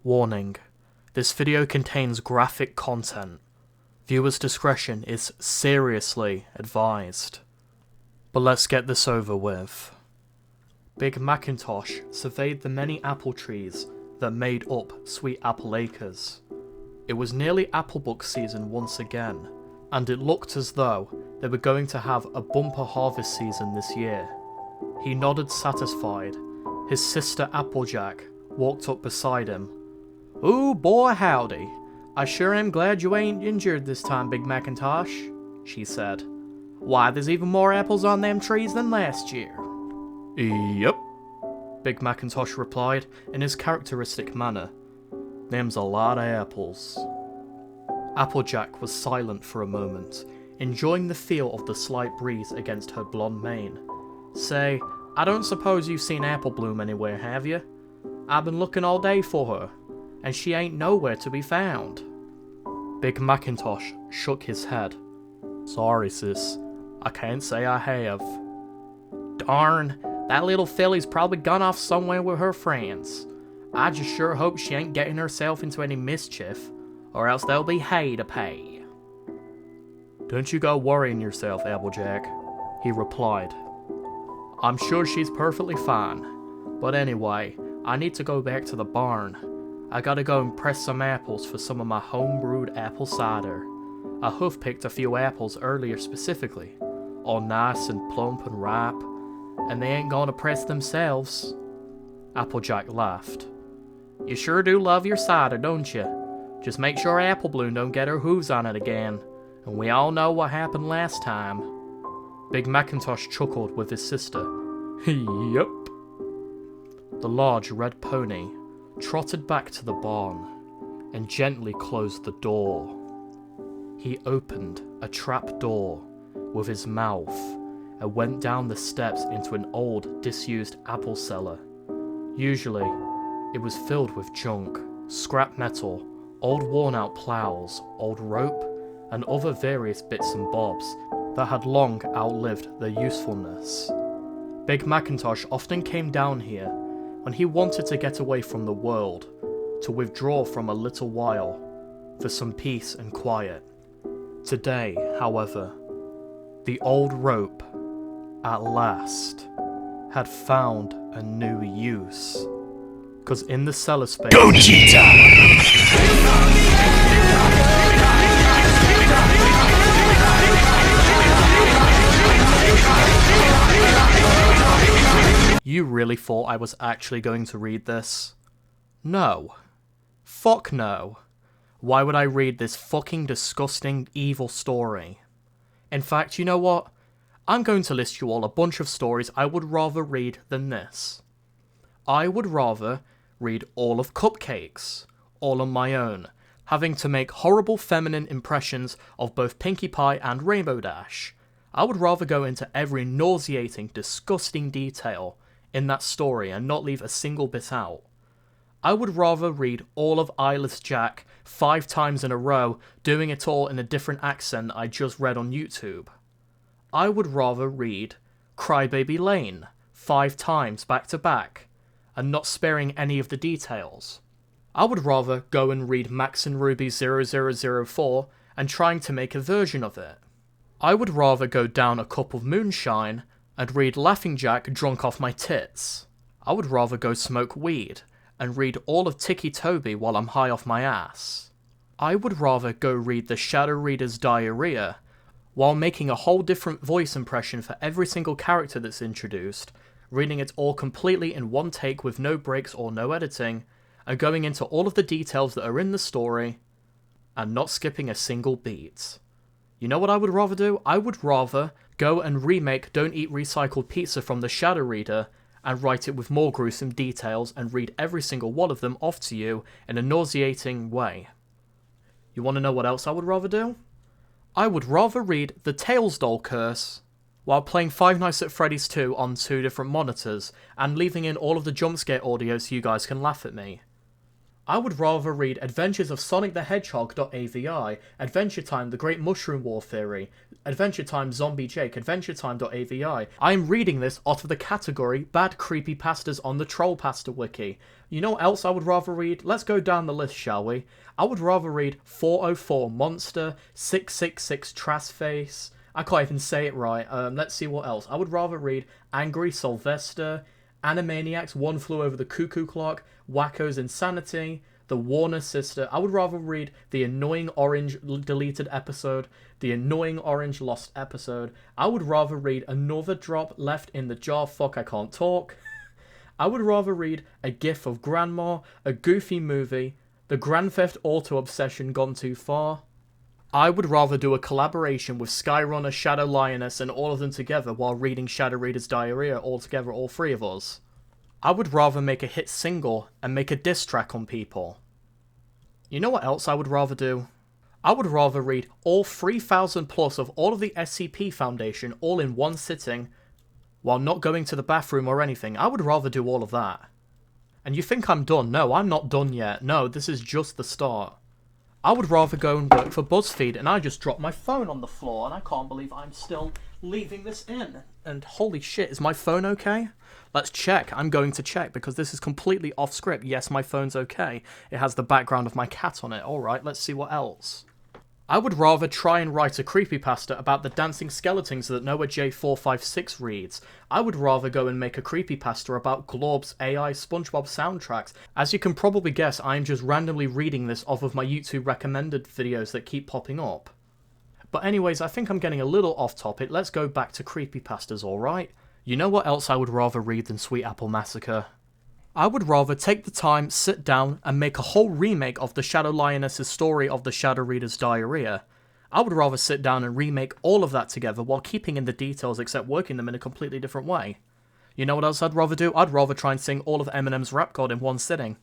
Warning: this video contains graphic content. Viewers' discretion is seriously advised. But let's get this over with. Big Macintosh surveyed the many apple trees that made up Sweet Apple Acres. It was nearly apple book season once again, and it looked as though they were going to have a bumper harvest season this year. He nodded satisfied. His sister Applejack walked up beside him. "Ooh boy howdy, I sure am glad you ain't injured this time, Big Macintosh," she said. "Why, there's even more apples on them trees than last year." "Yep," Big Macintosh replied in his characteristic manner. "Them's a lot of apples." Applejack was silent for a moment, enjoying the feel of the slight breeze against her blonde mane. "Say, I don't suppose you've seen Apple Bloom anywhere, have you? I've been looking all day for her, and she ain't nowhere to be found." Big Macintosh shook his head. "Sorry, sis, I can't say I have." "Darn, that little filly's probably gone off somewhere with her friends. I just sure hope she ain't getting herself into any mischief, or else there'll be hay to pay." "Don't you go worrying yourself, Applejack," he replied. "I'm sure she's perfectly fine. But anyway, I need to go back to the barn. I gotta go and press some apples for some of my home-brewed apple cider. I hoof-picked a few apples earlier specifically, all nice and plump and ripe, and they ain't gonna press themselves." Applejack laughed. "You sure do love your cider, don't you? Just make sure Apple Bloom don't get her hooves on it again, and we all know what happened last time." Big Macintosh chuckled with his sister. "Yup." The large red pony trotted back to the barn and gently closed the door. He opened a trap door with his mouth and went down the steps into an old, disused apple cellar. Usually, it was filled with junk, scrap metal, old worn-out plows, old rope, and other various bits and bobs that had long outlived their usefulness. Big Macintosh often came down here when he wanted to get away from the world, to withdraw from a little while, for some peace and quiet. Today, however, the old rope, at last, had found a new use. 'Cause in the cellar space... You really thought I was actually going to read this? No. Fuck no. Why would I read this fucking disgusting, evil story? In fact, you know what? I'm going to list you all a bunch of stories I would rather read than this. I would rather read all of Cupcakes, all on my own, having to make horrible feminine impressions of both Pinkie Pie and Rainbow Dash. I would rather go into every nauseating, disgusting detail in that story and not leave a single bit out. I would rather read all of Eyeless Jack 5 times in a row, doing it all in a different accent I just read on YouTube. I would rather read Crybaby Lane 5 times back to back, and not sparing any of the details. I would rather go and read Max and Ruby 0004 and trying to make a version of it. I would rather go down a cup of moonshine and read Laughing Jack drunk off my tits. I would rather go smoke weed and read all of Tiki Toby while I'm high off my ass. I would rather go read the Shadow Reader's Diarrhea while making a whole different voice impression for every single character that's introduced, reading it all completely in one take with no breaks or no editing, and going into all of the details that are in the story, and not skipping a single beat. You know what I would rather do? I would rather go and remake Don't Eat Recycled Pizza from the Shadow Reader and write it with more gruesome details and read every single one of them off to you in a nauseating way. You want to know what else I would rather do? I would rather read The Tails Doll Curse while playing Five Nights at Freddy's 2 on 2 different monitors and leaving in all of the jump scare audio so you guys can laugh at me. I would rather read Adventures of Sonic the Hedgehog.avi, Adventure Time The Great Mushroom War Theory, Adventure Time Zombie Jake, Adventure Time.avi. I am reading this out of the category Bad Creepypastas on the Trollpasta Wiki. You know what else I would rather read? Let's go down the list, shall we? I would rather read 404 Monster, 666 Trassface. I can't even say it right. Let's see what else. I would rather read Angry Sylvester, Animaniacs, One Flew Over the Cuckoo Clock, Wacko's Insanity, The Warner Sister. I would rather read The Annoying Orange Deleted Episode, The Annoying Orange Lost Episode. I would rather read Another Drop Left in the Jar, Fuck I Can't Talk. I would rather read A Gif of Grandma, A Goofy Movie, The Grand Theft Auto Obsession Gone Too Far. I would rather do a collaboration with Skyrunner, Shadow Lioness, and all of them together while reading Shadow Reader's Diarrhea all together, all three of us. I would rather make a hit single and make a diss track on people. You know what else I would rather do? I would rather read all 3,000 plus of all of the SCP Foundation all in one sitting while not going to the bathroom or anything. I would rather do all of that. And you think I'm done? No, I'm not done yet. No, this is just the start. I would rather go and work for BuzzFeed, and I just dropped my phone on the floor, and I can't believe I'm still leaving this in. And holy shit, is my phone okay? Let's check. I'm going to check, because this is completely off script. Yes, my phone's okay. It has the background of my cat on it. Alright, let's see what else. I would rather try and write a creepypasta about the dancing skeletons that Noah J456 reads. I would rather go and make a creepypasta about Glorb's AI SpongeBob soundtracks. As you can probably guess, I am just randomly reading this off of my YouTube recommended videos that keep popping up. But anyways, I think I'm getting a little off topic. Let's go back to creepypastas, alright? You know what else I would rather read than Sweet Apple Massacre? I would rather take the time, sit down, and make a whole remake of the Shadow Lioness's story of the Shadow Reader's Diarrhea. I would rather sit down and remake all of that together while keeping in the details except working them in a completely different way. You know what else I'd rather do? I'd rather try and sing all of Eminem's Rap God in one sitting.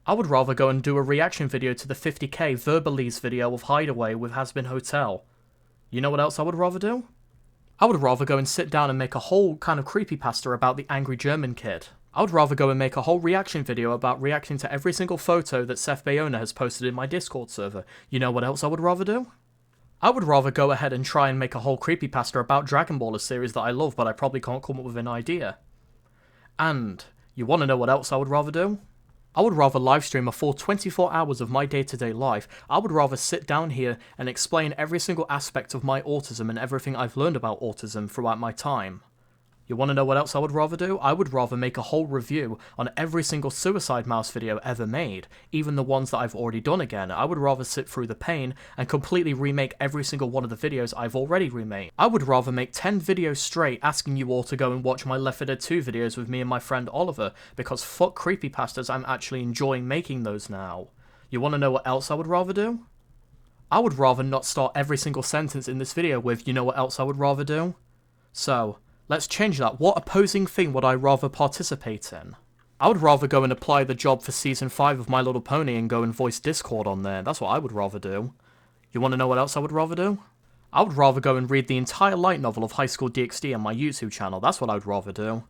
I would rather go and do a reaction video to the 50k Verbalese video of Hideaway with Has Been Hotel. You know what else I would rather do? I would rather go and sit down and make a whole kind of creepypasta about the angry German kid. I would rather go and make a whole reaction video about reacting to every single photo that Seth Bayona has posted in my Discord server. You know what else I would rather do? I would rather go ahead and try and make a whole creepypasta about Dragon Ball, a series that I love but I probably can't come up with an idea. And, you want to know what else I would rather do? I would rather livestream a full 24 hours of my day-to-day life. I would rather sit down here and explain every single aspect of my autism and everything I've learned about autism throughout my time. You want to know what else I would rather do? I would rather make a whole review on every single Suicide Mouse video ever made, even the ones that I've already done again. I would rather sit through the pain and completely remake every single one of the videos I've already remade. I would rather make 10 videos straight asking you all to go and watch my Left 4 Dead 2 videos with me and my friend Oliver, because fuck creepypastas, I'm actually enjoying making those now. You want to know what else I would rather do? I would rather not start every single sentence in this video with, you know what else I would rather do? So, let's change that. What opposing thing would I rather participate in? I would rather go and apply the job for Season 5 of My Little Pony and go and voice Discord on there. That's what I would rather do. You want to know what else I would rather do? I would rather go and read the entire light novel of High School DxD on my YouTube channel. That's what I would rather do.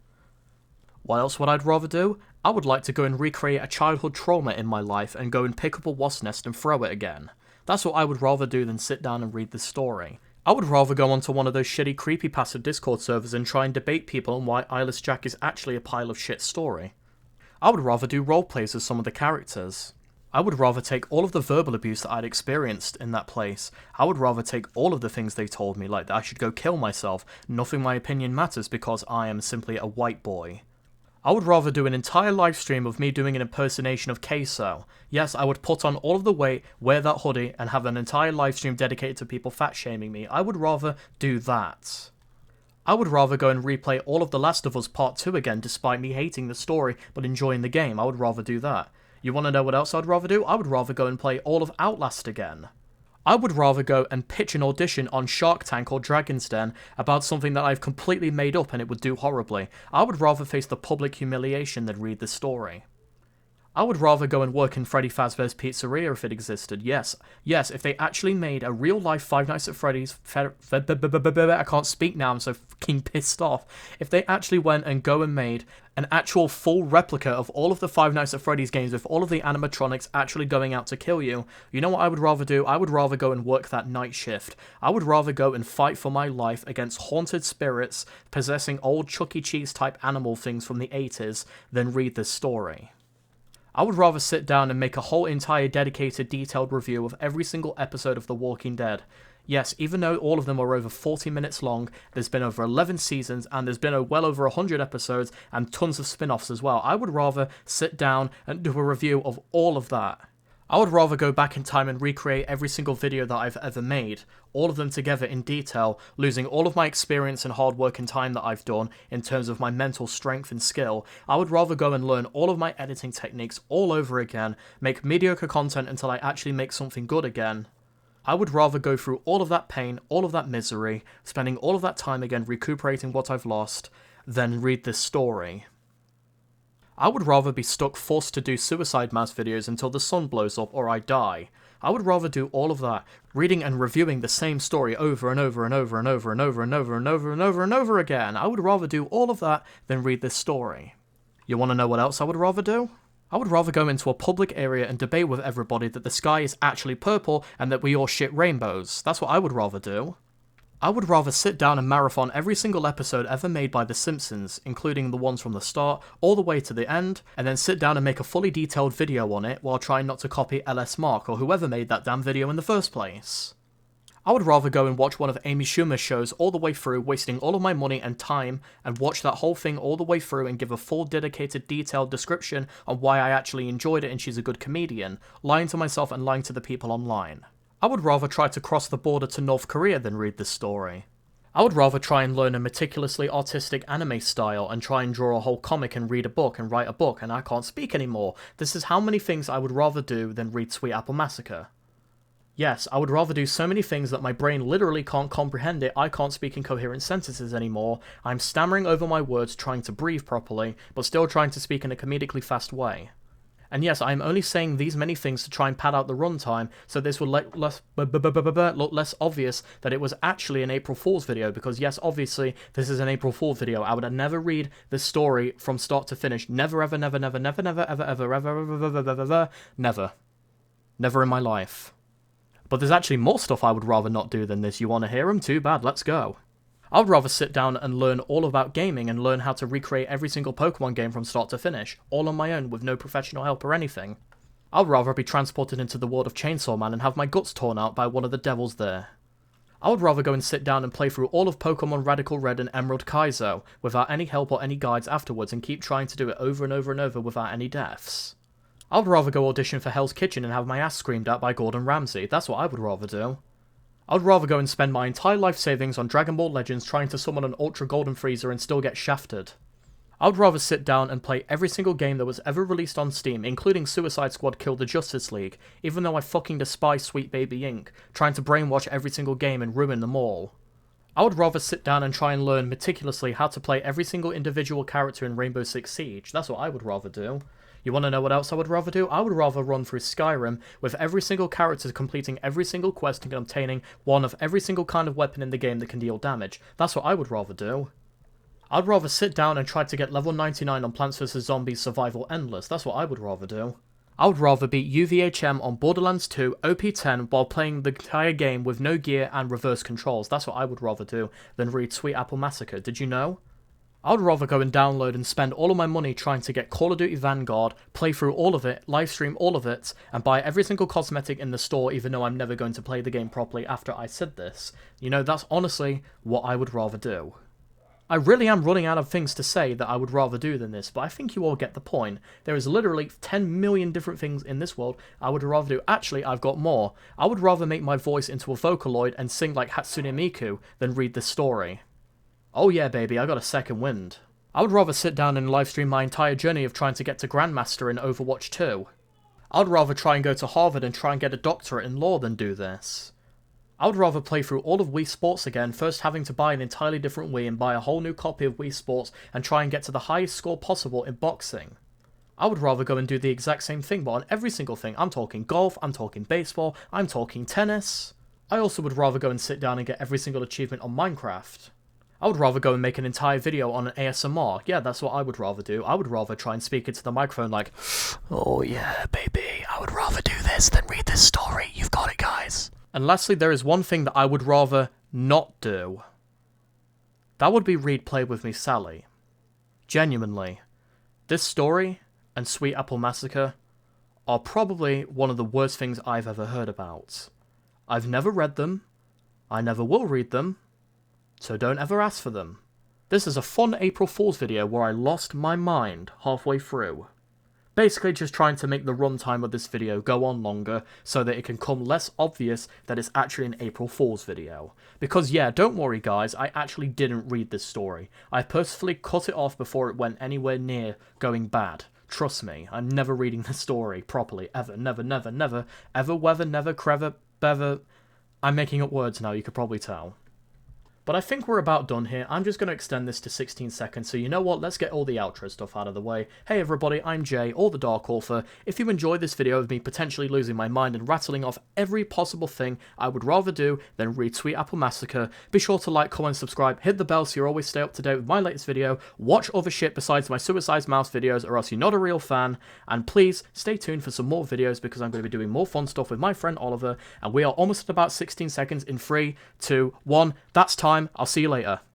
What else would I rather do? I would like to go and recreate a childhood trauma in my life and go and pick up a wasp nest and throw it again. That's what I would rather do than sit down and read this story. I would rather go onto one of those shitty creepypasta Discord servers and try and debate people on why Eyeless Jack is actually a pile of shit story. I would rather do roleplays as some of the characters. I would rather take all of the verbal abuse that I'd experienced in that place. I would rather take all of the things they told me, like that I should go kill myself, nothing my opinion matters because I am simply a white boy. I would rather do an entire livestream of me doing an impersonation of Queso. Yes, I would put on all of the weight, wear that hoodie, and have an entire livestream dedicated to people fat-shaming me. I would rather do that. I would rather go and replay all of The Last of Us Part 2 again despite me hating the story but enjoying the game. I would rather do that. You want to know what else I'd rather do? I would rather go and play all of Outlast again. I would rather go and pitch an audition on Shark Tank or Dragon's Den about something that I've completely made up and it would do horribly. I would rather face the public humiliation than read the story. I would rather go and work in Freddy Fazbear's Pizzeria if it existed. Yes, if they actually made a real-life Five Nights at Freddy's... I can't speak now, I'm so fucking pissed off. If they actually went and go and made an actual full replica of all of the Five Nights at Freddy's games with all of the animatronics actually going out to kill you, you know what I would rather do? I would rather go and work that night shift. I would rather go and fight for my life against haunted spirits possessing old Chuck E. Cheese type animal things from the 80s than read this story. I would rather sit down and make a whole entire dedicated detailed review of every single episode of The Walking Dead. Yes, even though all of them are over 40 minutes long, there's been over 11 seasons, and there's been well over 100 episodes, and tons of spin-offs as well. I would rather sit down and do a review of all of that. I would rather go back in time and recreate every single video that I've ever made, all of them together in detail, losing all of my experience and hard work and time that I've done in terms of my mental strength and skill. I would rather go and learn all of my editing techniques all over again, make mediocre content until I actually make something good again. I would rather go through all of that pain, all of that misery, spending all of that time again recuperating what I've lost, than read this story. I would rather be stuck forced to do suicide mass videos until the sun blows up or I die. I would rather do all of that, reading and reviewing the same story over and over and over and over and over and over and over and over and over again. I would rather do all of that than read this story. You want to know what else I would rather do? I would rather go into a public area and debate with everybody that the sky is actually purple and that we all shit rainbows. That's what I would rather do. I would rather sit down and marathon every single episode ever made by The Simpsons, including the ones from the start all the way to the end, and then sit down and make a fully detailed video on it while trying not to copy LS Mark or whoever made that damn video in the first place. I would rather go and watch one of Amy Schumer's shows all the way through, wasting all of my money and time, and watch that whole thing all the way through and give a full dedicated detailed description on why I actually enjoyed it and she's a good comedian, lying to myself and lying to the people online. I would rather try to cross the border to North Korea than read this story. I would rather try and learn a meticulously artistic anime style and try and draw a whole comic and read a book and write a book, and I can't speak anymore. This is how many things I would rather do than read Sweet Apple Massacre. Yes, I would rather do so many things that my brain literally can't comprehend it. I can't speak in coherent sentences anymore. I'm stammering over my words trying to breathe properly, but still trying to speak in a comedically fast way. And yes, I am only saying these many things to try and pad out the runtime, so this will look less obvious that it was actually an April Fool's video, because yes, obviously, this is an April Fool's video. I would never read this story from start to finish. Never, ever, never, never, never, never, ever, ever, ever, ever, ever, ever, ever, never. Never in my life. But there's actually more stuff I would rather not do than this. You want to hear them? Too bad, let's go. I would rather sit down and learn all about gaming and learn how to recreate every single Pokemon game from start to finish, all on my own with no professional help or anything. I would rather be transported into the world of Chainsaw Man and have my guts torn out by one of the devils there. I would rather go and sit down and play through all of Pokemon Radical Red and Emerald Kaizo without any help or any guides afterwards and keep trying to do it over and over and over without any deaths. I would rather go audition for Hell's Kitchen and have my ass screamed at by Gordon Ramsay. That's what I would rather do. I would rather go and spend my entire life savings on Dragon Ball Legends trying to summon an Ultra Golden Freezer and still get shafted. I would rather sit down and play every single game that was ever released on Steam, including Suicide Squad Kill the Justice League, even though I fucking despise Sweet Baby Inc., trying to brainwash every single game and ruin them all. I would rather sit down and try and learn meticulously how to play every single individual character in Rainbow Six Siege. That's what I would rather do. You want to know what else I would rather do? I would rather run through Skyrim with every single character completing every single quest and obtaining one of every single kind of weapon in the game that can deal damage. That's what I would rather do. I'd rather sit down and try to get level 99 on Plants vs Zombies Survival Endless. That's what I would rather do. I would rather beat UVHM on Borderlands 2 OP10 while playing the entire game with no gear and reverse controls. That's what I would rather do than read Sweet Apple Massacre. Did you know? I would rather go and download and spend all of my money trying to get Call of Duty Vanguard, play through all of it, livestream all of it, and buy every single cosmetic in the store even though I'm never going to play the game properly after I said this. You know, that's honestly what I would rather do. I really am running out of things to say that I would rather do than this, but I think you all get the point. There is literally 10 million different things in this world I would rather do. Actually, I've got more. I would rather make my voice into a Vocaloid and sing like Hatsune Miku than read this story. Oh yeah, baby, I got a second wind. I would rather sit down and livestream my entire journey of trying to get to Grandmaster in Overwatch 2. I would rather try and go to Harvard and try and get a doctorate in law than do this. I would rather play through all of Wii Sports again, first having to buy an entirely different Wii and buy a whole new copy of Wii Sports and try and get to the highest score possible in boxing. I would rather go and do the exact same thing, but on every single thing. I'm talking golf, I'm talking baseball, I'm talking tennis. I also would rather go and sit down and get every single achievement on Minecraft. I would rather go and make an entire video on an ASMR. Yeah, that's what I would rather do. I would rather try and speak into the microphone like, oh yeah, baby, I would rather do this than read this story. You've got it, guys. And lastly, there is one thing that I would rather not do. That would be read Play With Me, Sally. Genuinely, this story and Sweet Apple Massacre are probably one of the worst things I've ever heard about. I've never read them. I never will read them. So don't ever ask for them. This is a fun April Fool's video where I lost my mind halfway through. Basically just trying to make the runtime of this video go on longer so that it can come less obvious that it's actually an April Fool's video. Because yeah, don't worry guys, I actually didn't read this story. I purposefully cut it off before it went anywhere near going bad. Trust me, I'm never reading this story properly, ever, never, never, never, ever, whether, never, crever, bever. I'm making up words now, you could probably tell. But I think we're about done here. I'm just going to extend this to 16 seconds, so you know what, let's get all the outro stuff out of the way. Hey everybody, I'm Jay, or the Dark Author. If you enjoyed this video of me potentially losing my mind and rattling off every possible thing I would rather do than read Sweet Apple Massacre, be sure to like, comment, subscribe, hit the bell so you always stay up to date with my latest video, watch other shit besides my Suicide Mouse videos or else you're not a real fan, and please stay tuned for some more videos because I'm going to be doing more fun stuff with my friend Oliver, and we are almost at about 16 seconds in 3, 2, 1, that's time. I'll see you later.